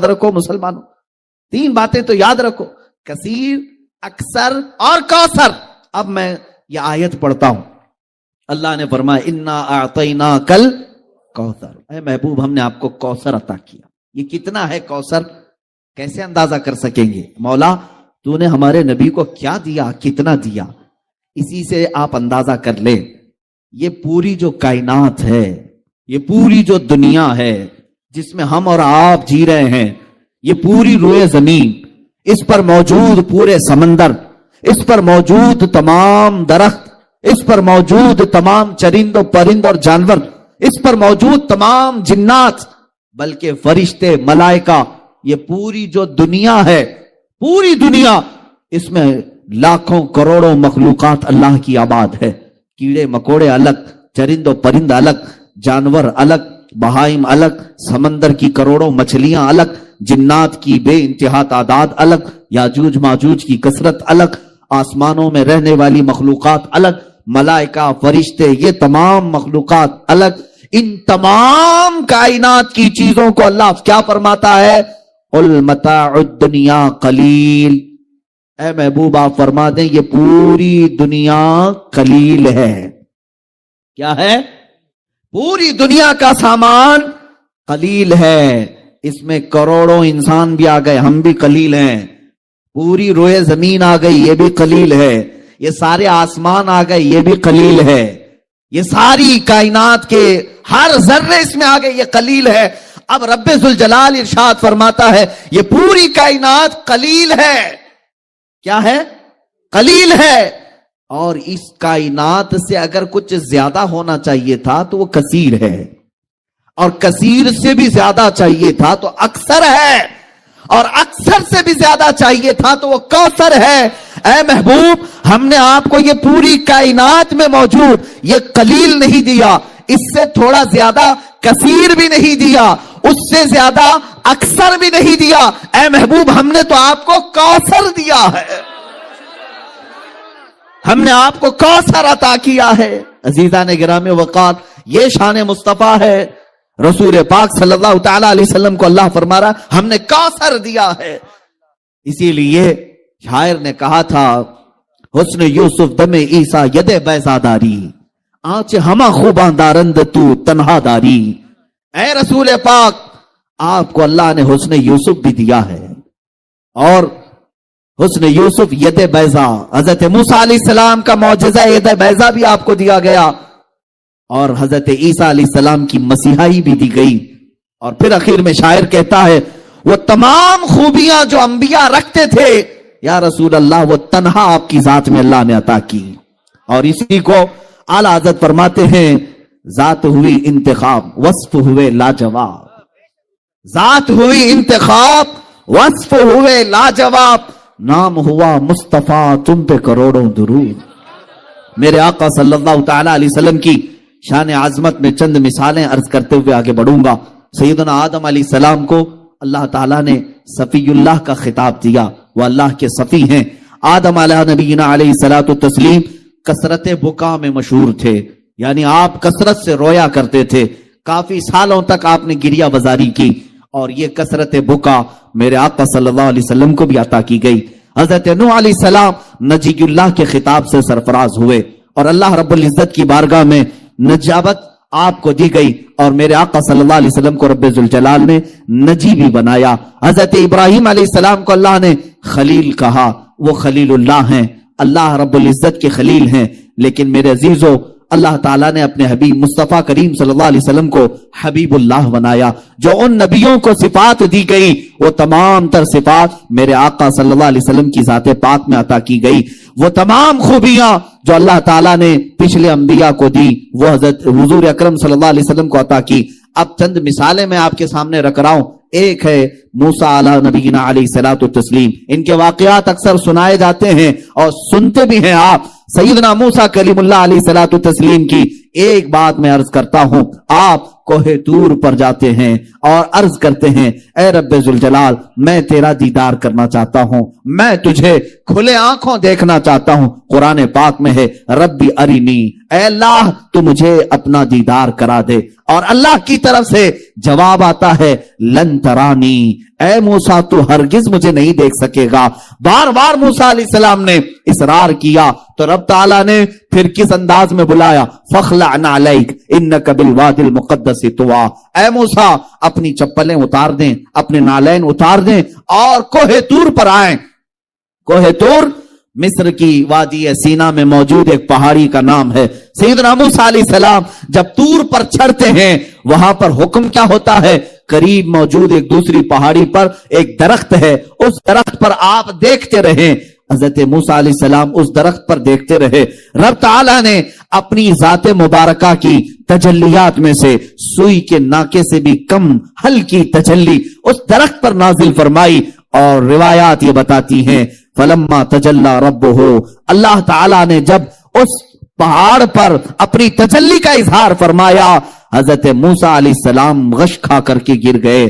رکھو مسلمانوں، تین باتیں تو یاد رکھو، کثیر، اکثر اور کوثر۔ اب میں یہ آیت پڑھتا ہوں، اللہ نے فرمایا انا اعطیناکل کوثر، اے محبوب ہم نے آپ کو کوثر عطا کیا۔ یہ کتنا ہے کوثر؟ کیسے اندازہ کر سکیں گے؟ مولا تو نے ہمارے نبی کو کیا دیا، کتنا دیا، اسی سے آپ اندازہ کر لیں۔ یہ پوری جو کائنات ہے، یہ پوری جو دنیا ہے جس میں ہم اور آپ جی رہے ہیں، یہ پوری روئے زمین، اس پر موجود پورے سمندر، اس پر موجود تمام درخت، اس پر موجود تمام چرند و پرند اور جانور، اس پر موجود تمام جنات، بلکہ فرشتے، ملائکہ، یہ پوری جو دنیا ہے، پوری دنیا، اس میں لاکھوں کروڑوں مخلوقات اللہ کی آباد ہے۔ کیڑے مکوڑے الگ، چرند و پرند الگ، جانور الگ، بہائم الگ، سمندر کی کروڑوں مچھلیاں الگ، جنات کی بے انتہا تعداد الگ، یاجوج ماجوج کی کثرت الگ، آسمانوں میں رہنے والی مخلوقات الگ، ملائکہ، فرشتے، یہ تمام مخلوقات الگ۔ ان تمام کائنات کی چیزوں کو اللہ کیا فرماتا ہے؟ قل متاع الدنیا قلیل، اے محبوب آپ فرما دیں یہ پوری دنیا قلیل ہے۔ کیا ہے؟ پوری دنیا کا سامان قلیل ہے، اس میں کروڑوں انسان بھی آ گئے، ہم بھی قلیل ہیں، پوری روئے زمین آ گئی، یہ بھی قلیل ہے، یہ سارے آسمان آ گئے، یہ بھی قلیل ہے، یہ ساری کائنات کے ہر ذرے اس میں آ گئے، یہ قلیل ہے۔ اب رب ذوالجلال ارشاد فرماتا ہے یہ پوری کائنات قلیل ہے۔ کیا ہے؟ قلیل ہے۔ اور اس کائنات سے اگر کچھ زیادہ ہونا چاہیے تھا تو وہ کثیر ہے، اور کثیر سے بھی زیادہ چاہیے تھا تو اکثر ہے، اور اکثر سے بھی زیادہ چاہیے تھا تو وہ کوثر ہے۔ اے محبوب ہم نے آپ کو یہ پوری کائنات میں موجود یہ قلیل نہیں دیا، اس سے تھوڑا زیادہ کثیر بھی نہیں دیا، اس سے زیادہ اکثر بھی نہیں دیا، اے محبوب ہم نے تو آپ کو کوثر دیا ہے، ہم نے آپ کو کوثر عطا کیا ہے۔ عزیزان گرامی وقار، یہ شان مصطفیٰ ہے۔ رسول پاک صلی اللہ تعالی علیہ وسلم کو اللہ فرما رہا ہم نے کوثر دیا ہے۔ اسی لیے شاعر نے کہا تھا حسن یوسف دم عیسیٰ ید بیضا داری، آنچ ہما خوباں دارند تو تنہا داری۔ اے رسول پاک آپ کو اللہ نے حسن یوسف بھی دیا ہے، اور حسن یوسف ید بیضا، حضرت موسیٰ علیہ السلام کا معجزہ ید بیضا بھی آپ کو دیا گیا، اور حضرت عیسیٰ علیہ السلام کی مسیحائی بھی دی گئی۔ اور پھر آخر میں شاعر کہتا ہے وہ تمام خوبیاں جو انبیاء رکھتے تھے یا رسول اللہ وہ تنہا آپ کی ذات میں اللہ نے عطا کی۔ اور اسی کو اعلیٰ حضرت فرماتے ہیں ذات ہوئی انتخاب وصف ہوئے لاجواب، ذات ہوئی انتخاب وصف ہوئے لاجواب، نام ہوا مصطفیٰ تم پہ کروڑوں درود۔ میرے آقا صلی اللہ تعالی علیہ وسلم کی شان عظمت میں چند مثالیں عرض کرتے ہوئے آگے بڑھوں گا۔ سیدنا آدم علیہ السلام کو اللہ تعالیٰ نے صفی اللہ کا خطاب دیا، وہ اللہ کے صفی ہیں۔ آدم علیہ نبینا علیہ الصلوۃ والتسلیم کثرت بکا میں مشہور تھے، یعنی آپ کثرت سے رویا کرتے تھے، کافی سالوں تک آپ نے گریہ بزاری کی، اور یہ کثرت بکا میرے آقا صلی اللہ علیہ وسلم کو بھی عطا کی گئی۔ حضرت نوح علیہ السلام نجی اللہ کے خطاب سے سرفراز ہوئے، اور اللہ رب العزت کی بارگاہ میں نجابت آپ کو دی گئی، اور میرے آقا صلی اللہ علیہ وسلم کو رب ذوالجلال نے نجی بھی بنایا۔ حضرت ابراہیم علیہ السلام کو اللہ نے خلیل کہا، وہ خلیل اللہ ہیں، اللہ رب العزت کے خلیل ہیں۔ لیکن میرے عزیزو اللہ تعالیٰ نے اپنے حبیب مصطفیٰ کریم صلی اللہ علیہ وسلم کو حبیب اللہ بنایا۔ جو ان نبیوں کو صفات دی گئی وہ تمام تر صفات میرے آقا صلی اللہ علیہ وسلم کی ذات پاک میں عطا کی گئی۔ وہ تمام خوبیاں جو اللہ تعالیٰ نے پچھلے انبیاء کو دی وہ حضرت حضور اکرم صلی اللہ علیہ وسلم کو عطا کی۔ اب چند مثالیں میں آپ کے سامنے رکھ رہا ہوں۔ ایک ہے موسیٰ علیہ نبینا علیہ الصلوۃ والتسلیم، ان کے واقعات اکثر سنائے جاتے ہیں اور سنتے بھی ہیں آپ۔ سیدنا موسیٰ کلیم اللہ علیہ الصلوۃ والتسلیم کی ایک بات میں عرض کرتا ہوں، آپ کوہ طور پر جاتے ہیں اور عرض کرتے ہیں اے رب ذوالجلال میں تیرا دیدار کرنا چاہتا ہوں، میں تجھے کھلے آنکھوں دیکھنا چاہتا ہوں۔ قرآن پاک میں ہے ربی ارینی، اے اللہ تو مجھے اپنا دیدار کرا دے. اور اللہ کی طرف سے جواب آتا ہے لن ترانی، اے موسیٰ تو ہرگز مجھے نہیں دیکھ سکے گا. بار بار موسیٰ علیہ السلام نے اصرار کیا تو رب تعالیٰ نے پھر کس انداز میں بلایا، فخلع نعلیک انک بالوادی المقدس طویٰ. اے موسیٰ اپنی چپلیں اتار دیں، اپنے نالین اتار دیں اور کوہ طور پر آئیں. کوہ طور مصر کی وادی سینا میں موجود ایک پہاڑی کا نام ہے. سیدنا موسیٰ علیہ السلام جب طور پر چڑھتے ہیں وہاں پر حکم کیا ہوتا ہے، قریب موجود ایک دوسری پہاڑی پر ایک درخت ہے، اس درخت پر آپ دیکھتے رہیں. حضرت موسیٰ علیہ السلام اس درخت پر دیکھتے رہے. رب تعالیٰ نے اپنی ذات مبارکہ کی تجلیات میں سے سوئی کے ناکے سے بھی کم ہلکی تجلی اس درخت پر نازل فرمائی. اور روایات یہ بتاتی ہیں فلما تجلی ربہ، اللہ تعالیٰ نے جب اس پہاڑ پر اپنی تجلی کا اظہار فرمایا، حضرت موسیٰ علیہ السلام غش کھا کر کے گر گئے.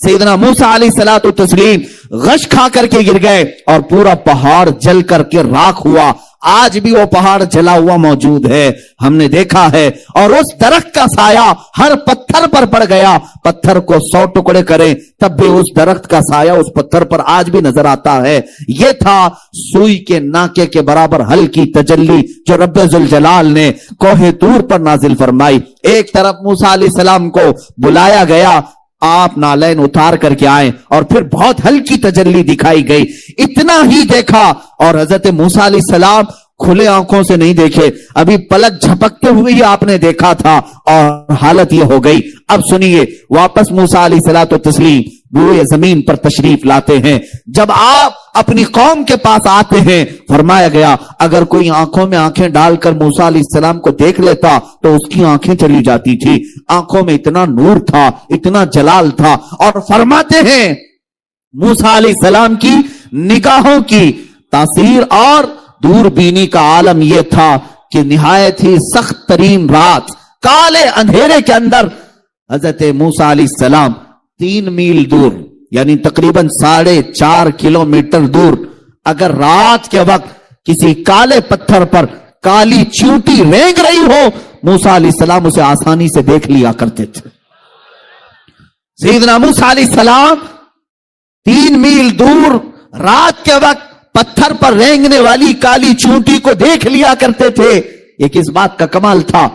سیدنا موسیٰ علیہ الصلوۃ والتسلیم غش کھا کر کے گر گئے اور پورا پہاڑ جل کر کے راکھ ہوا. آج بھی وہ پہاڑ جلا ہوا موجود ہے، ہم نے دیکھا ہے. اور اس درخت کا سایہ ہر پتھر پر پڑ گیا. پتھر کو 100 ٹکڑے کریں تب بھی اس درخت کا سایہ اس پتھر پر آج بھی نظر آتا ہے. یہ تھا سوئی کے ناکے کے برابر ہلکی تجلی جو رب ذوالجلال نے کوہ طور پر نازل فرمائی. ایک طرف موسیٰ علیہ السلام کو بلایا گیا، آپ نالین اتار کر کے آئے اور پھر بہت ہلکی تجلی دکھائی گئی. اتنا ہی دیکھا اور حضرت موسیٰ علیہ السلام کھلے آنکھوں سے نہیں دیکھے، ابھی پلک جھپکتے ہوئے ہی آپ نے دیکھا تھا اور حالت یہ ہو گئی. اب سنیے، واپس موسیٰ علیہ الصلوۃ والتسلیم روئے زمین پر تشریف لاتے ہیں. جب آپ اپنی قوم کے پاس آتے ہیں فرمایا گیا اگر کوئی آنکھوں میں آنکھیں ڈال کر موسیٰ علیہ السلام کو دیکھ لیتا تو اس کی آنکھیں چلی جاتی تھی. آنکھوں میں اتنا نور تھا، اتنا جلال تھا. اور فرماتے ہیں موسیٰ علیہ السلام کی نگاہوں کی تاثیر اور دور بینی کا عالم یہ تھا کہ نہایت ہی سخت ترین رات، کالے اندھیرے کے اندر حضرت موسیٰ علیہ السلام 3 میل دور یعنی تقریباً 4.5 کلومیٹر دور اگر رات کے وقت کسی کالے پتھر پر کالی چیونٹی رینگ رہی ہو، موسیٰ علیہ السلام اسے آسانی سے دیکھ لیا کرتے تھے. سیدنا موسیٰ علیہ السلام 3 میل دور رات کے وقت پتھر پر رینگنے والی کالی چونٹی کو دیکھ لیا کرتے تھے. یہ کس بات کا کمال تھا؟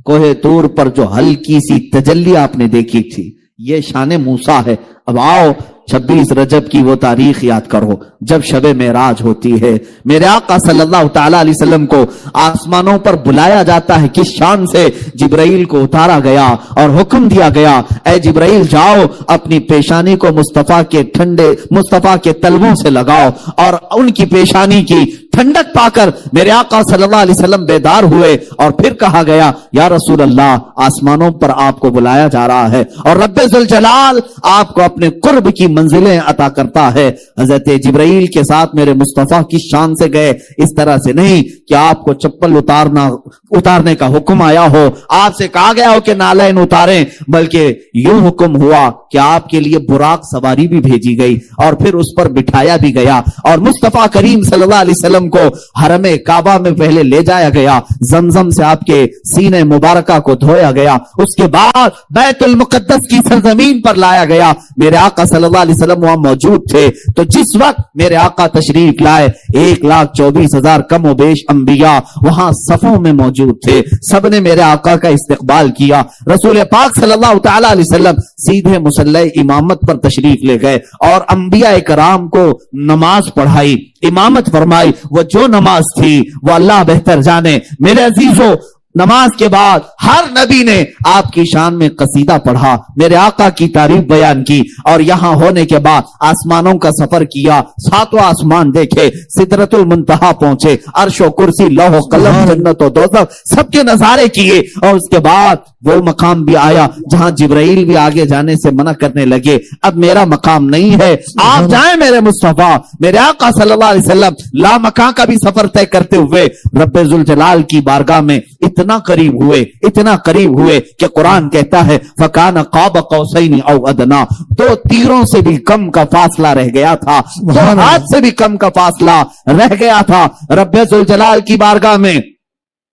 کوہ طور پر جو ہلکی سی تجلی آپ نے دیکھی تھی، یہ شان موسیٰ ہے. اب آؤ 26 رجب کی وہ تاریخ یاد کرو جب شب معراج ہوتی ہے. میرے آقا صلی اللہ تعالی علیہ وسلم کو آسمانوں پر بلایا جاتا ہے. کس شان سے؟ جبرائیل کو اتارا گیا اور حکم دیا گیا اے جبرائیل جاؤ اپنی پیشانی کو مصطفیٰ کے ٹھنڈے مصطفیٰ کے تلووں سے لگاؤ. اور ان کی پیشانی کی ٹھنڈک پا کر میرے آقا صلی اللہ علیہ وسلم بیدار ہوئے اور پھر کہا گیا یا رسول اللہ آسمانوں پر آپ کو بلایا جا رہا ہے اور رب ذوالجلال آپ کو اپنے قرب کی منزلیں عطا کرتا ہے. حضرت جبرائیل کے ساتھ میرے مصطفیٰ کی شان سے گئے، اس طرح سے نہیں کہ آپ کو چپل اتارنے کا حکم آیا ہو، آپ سے کہا گیا ہو کہ نالین اتاریں، بلکہ یوں حکم ہوا کہ آپ کے لیے براق سواری بھی بھیجی گئی اور پھر اس پر بٹھایا بھی گیا اور مصطفیٰ کریم صلی اللہ علیہ وسلم کو حرم کعبہ میں پہلے لے جایا گیا، زمزم سے آپ کے سینے مبارکہ کو دھویا گیا، اس کے بعد بیت المقدس کی سرزمین پر لایا گیا. میرے آقا صلی اللہ علیہ وسلم وہاں موجود تھے. تو جس وقت میرے آقا تشریف لائے 1,24,000 کم و بیش انبیاء وہاں صفوں میں موجود تھے. سب نے میرے آقا کا استقبال کیا. رسول پاک صلی اللہ تعالی علیہ وسلم سیدھے مصلی امامت پر تشریف لے گئے اور انبیاء کرام کو نماز پڑھائی، امامت فرمائی. وہ جو نماز تھی وہ اللہ بہتر جانے. میرے عزیزو، نماز کے بعد ہر نبی نے آپ کی شان میں قصیدہ پڑھا، میرے آقا کی تعریف بیان کی اور یہاں ہونے کے بعد آسمانوں کا سفر کیا، 7واں آسمان دیکھے، سدرۃ المنتہا پہنچے، عرش و کرسی، لوح و قلم، جنت و دوزخ سب کے نظارے کیے. اور اس کے بعد وہ مقام بھی آیا جہاں جبرائیل بھی آگے جانے سے منع کرنے لگے، اب میرا مقام نہیں ہے، آپ جائیں میرے مصطفیٰ. میرے آقا صلی اللہ علیہ وسلم لا مکان کا بھی سفر طے کرتے ہوئے رب ذوالجلال کی بارگاہ میں اتنا قریب ہوئے کہ قرآن کہتا ہے فَكَانَ قَابَ قَوْسَيْنِ أَوْ أَدْنَىٰ، 2 تیروں سے بھی کم کا فاصلہ رہ گیا تھا، 2 ہاتھ سے بھی کم کا فاصلہ رہ گیا تھا. رب ذوالجلال کی بارگاہ میں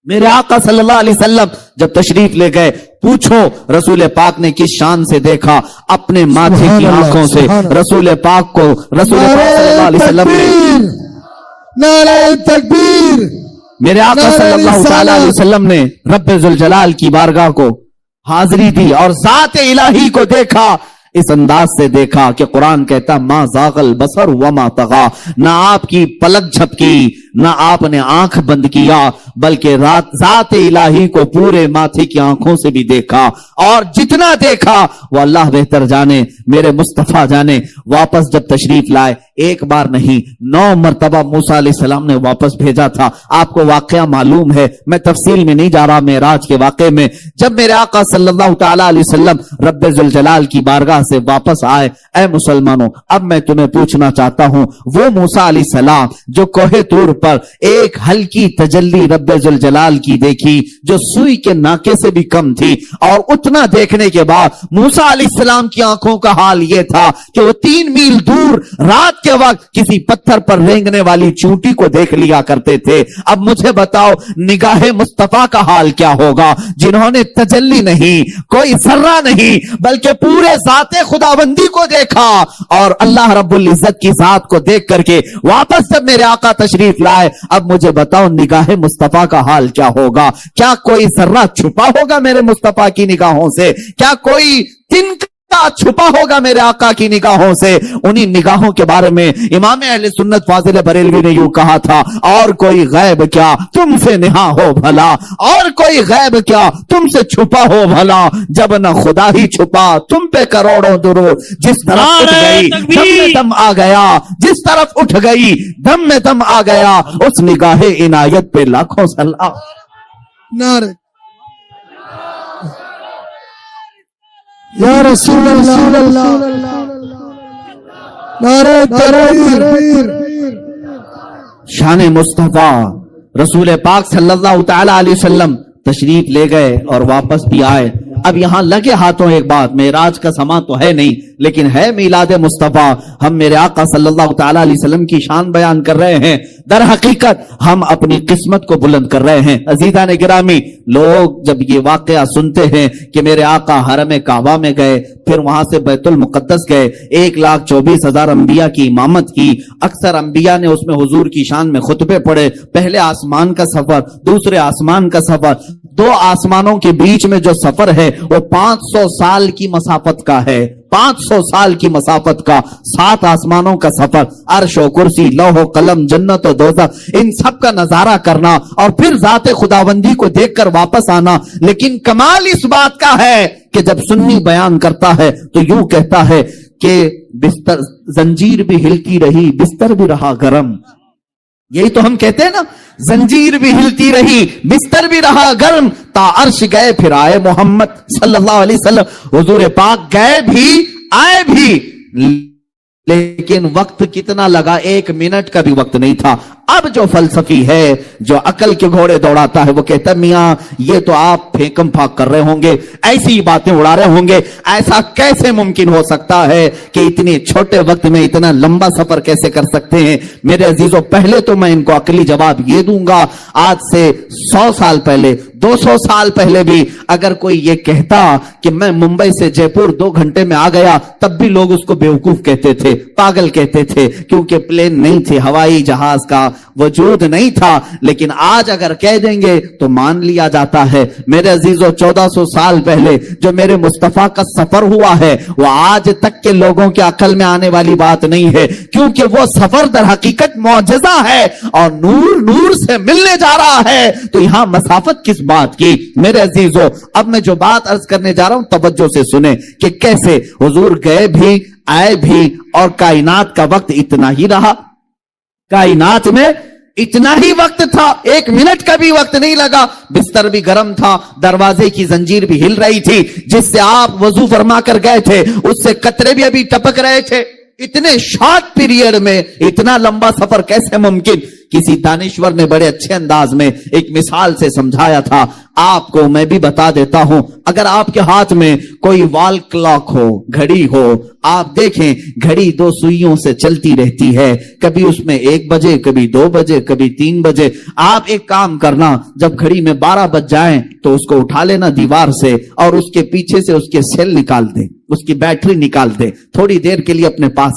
میرے آقا صلی اللہ علیہ وسلم جب تشریف لے گئے، پوچھو رسول پاک نے کس شان سے دیکھا؟ اپنے ماتھے کی آنکھوں سے رسول پاک کو رسول پاک صلی اللہ علیہ وسلم نے، نعرہ تکبیر، میرے آقا صلی اللہ تعالی علیہ وسلم نے رب ذوالجلال کی بارگاہ کو حاضری دی اور ذات الہی کو دیکھا، اس انداز سے دیکھا کہ قرآن کہتا ما زاغ البصر وما طغى، نہ آپ کی پلک جھپکی، نہ آپ نے آنکھ بند کیا، بلکہ ذات الہی کو پورے ماتھے کی آنکھوں سے بھی دیکھا، اور جتنا دیکھا وہ اللہ بہتر جانے، میرے مصطفیٰ جانے۔ واپس جب تشریف لائے، ایک بار نہیں 9 مرتبہ موسیٰ علیہ السلام نے واپس بھیجا تھا۔ آپ کو واقعہ معلوم ہے، میں تفصیل میں نہیں جا رہا۔ معراج کے واقعے میں جب میرے آقا صلی اللہ تعالی علیہ وسلم رب ذوالجلال کی بارگاہ سے واپس آئے، اے مسلمانوں اب میں تمہیں پوچھنا چاہتا ہوں، وہ موسیٰ علیہ السلام جو کوہ طور پر ایک ہلکی تجلی رب ذوالجلال کی دیکھی جو سوئی کے ناکے سے بھی کم تھی، اور اتنا دیکھنے کے بعد موسیٰ علیہ السلام کی آنکھوں کا حال یہ تھا کہ وہ 3 میل دور رات کے وقت کسی پتھر پر رینگنے والی چونٹی کو دیکھ لیا کرتے تھے۔ اب مجھے بتاؤ نگاہ مصطفیٰ کا حال کیا ہوگا، جنہوں نے تجلی نہیں، کوئی ذرہ نہیں، بلکہ پورے ذات خداوندی کو دیکھا، اور اللہ رب العزت کی ذات کو دیکھ کر کے واپس جب میرے آقا تشریف لائے، اب مجھے بتاؤ نگاہ مصطفیٰ کا حال کیا ہوگا؟ کیا کوئی ذرہ چھپا ہوگا میرے مصطفیٰ کی نگاہوں سے؟ کیا کوئی تنکا چھپا ہوگا میرے آقا کی نگاہوں سے؟ انہی نگاہوں کے بارے میں امام اہل سنت فاضل بریلوی نے یوں کہا تھا، اور کوئی غیب کیا تم سے نہا ہو بھلا، اور کوئی غیب کیا تم سے چھپا ہو بھلا، جب نہ خدا ہی چھپا تم پہ کروڑوں درود، جس طرف اٹھ گئی دم میں دم آ گیا، جس طرف اٹھ گئی دم میں دم آ گیا، اس نگاہ عنایت پہ لاکھوں سلام۔ نعرہ یا رسول اللہ، نعرہ تکبیر۔ شان مصطفیٰ رسول پاک صلی اللہ تعالی علیہ وسلم تشریف لے گئے اور واپس بھی آئے۔ اب یہاں لگے ہاتھوں ایک بات، معراج کا سما تو ہے نہیں لیکن ہے میلاد مصطفیٰ۔ ہم میرے آقا صلی اللہ تعالی علیہ وسلم کی شان بیان کر رہے ہیں، در حقیقت ہم اپنی قسمت کو بلند کر رہے ہیں۔ عزیزان گرامی، لوگ جب یہ واقعہ سنتے ہیں کہ میرے آقا حرم کعبہ میں گئے، پھر وہاں سے بیت المقدس گئے، 1,24,000 انبیاء کی امامت کی، اکثر انبیاء نے اس میں حضور کی شان میں خطبے پڑھے، پہلے آسمان کا سفر، دوسرے آسمان کا سفر، 2 آسمانوں کے بیچ میں جو سفر ہے وہ 500 سال کی مسافت کا ہے، 500 سال کی مسافت کا، 7 آسمانوں کا سفر، عرش و کرسی، لوح و قلم، جنت و دوزخ، ان سب کا نظارہ کرنا، اور پھر ذات خداوندی کو دیکھ کر واپس آنا۔ لیکن کمال اس بات کا ہے کہ جب سنی بیان کرتا ہے تو یوں کہتا ہے کہ بستر زنجیر بھی ہلتی رہی، بستر بھی رہا گرم۔ یہی تو ہم کہتے ہیں نا، زنجیر بھی ہلتی رہی، بستر بھی رہا گرم، تا عرش گئے پھر آئے محمد صلی اللہ علیہ وسلم۔ حضور پاک گئے بھی آئے بھی، لیکن وقت کتنا لگا؟ 1 منٹ کا بھی وقت نہیں تھا۔ اب جو فلسفی ہے، جو عقل کے گھوڑے دوڑاتا ہے، وہ کہتا ہے میاں یہ تو آپ پھینکم پھاک کر رہے ہوں گے، ایسی باتیں اڑا رہے ہوں گے، ایسا کیسے ممکن ہو سکتا ہے کہ اتنے چھوٹے وقت میں اتنا لمبا سفر کیسے کر سکتے ہیں؟ میرے عزیزوں، پہلے تو میں ان کو عقلی جواب یہ دوں گا، آج سے 100 سال پہلے، 200 سال پہلے بھی اگر کوئی یہ کہتا کہ میں ممبئی سے جے پور 2 گھنٹے میں آ گیا، تب بھی لوگ اس کو بیوقوف کہتے تھے، پاگل کہتے تھے، کیونکہ پلین نہیں تھے، ہوائی جہاز کا وجود نہیں تھا۔ لیکن آج اگر کہہ دیں گے تو مان لیا جاتا ہے۔ میرے عزیزوں، 1400 سال پہلے جو میرے مصطفیٰ کا سفر ہوا ہے وہ آج تک کے لوگوں کے عقل میں آنے والی بات نہیں ہے، کیونکہ وہ سفر در حقیقت معجزہ ہے اور نور نور سے ملنے جا رہا ہے، تو یہاں مسافت کس بات کی؟ میرے عزیزوں، اب میں جو بات عرض کرنے جا رہا ہوں توجہ سے سنیں کہ کیسے حضور گئے بھی آئے بھی، اور کائنات کا وقت اتنا ہی رہا، کائنات میں اتنا ہی وقت تھا، 1 منٹ کا بھی وقت نہیں لگا، بستر بھی گرم تھا، دروازے کی زنجیر بھی ہل رہی تھی، جس سے آپ وضو فرما کر گئے تھے اس سے قطرے بھی ابھی ٹپک رہے تھے۔ اتنے شارٹ پیریڈ میں اتنا لمبا سفر کیسے ممکن؟ کسی دانشور نے بڑے اچھے انداز میں ایک مثال سے سمجھایا تھا. آپ کو میں بھی بتا دیتا ہوں. اگر آپ کے ہاتھ میں کوئی وال کلاک ہو, گھڑی ہو, آپ دیکھیں گھڑی 2 سوئیوں سے چلتی رہتی ہے, کبھی اس میں 1 بجے, کبھی 2 بجے, کبھی 3 بجے. آپ ایک کام کرنا, جب گھڑی میں 12 بج جائیں تو اس کو اٹھا لینا دیوار سے اور اس کے پیچھے سے اس کے سیل نکال دیں, اس کی بیٹری نکال دیں, تھوڑی دیر کے لیے اپنے پاس